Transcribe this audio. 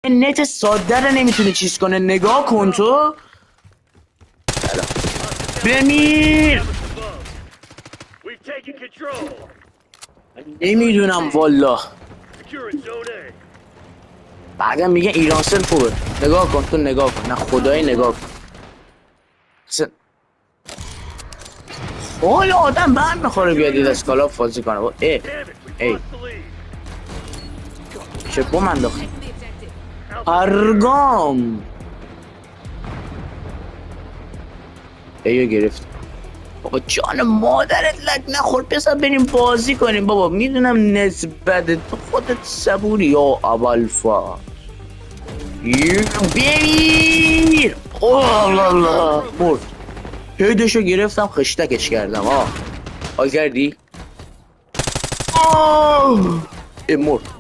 نت ساده رو نمیتونه چیز کنه. نگاه کن تو. بمیر. نمیدونم والا. بعدا میگه ایرانسل خوبه. نگاه کن تو، نگاه کن. نه خدایی نگاه کن. اصلا حال آدم بند میخوره بیاد دید اسکالاف بازی کنه. ای چه بوم انداخت هرگام. ایو گرفت. بابا جان مادرت لک نخور. پسر بریم بازی کنیم بابا. میدونم نسبت تو خودت صبوری یا ابوالفضل. بمیر. الله مرد. هیدشو گرفتم خشتکش کردم. حال کردی؟ مرد.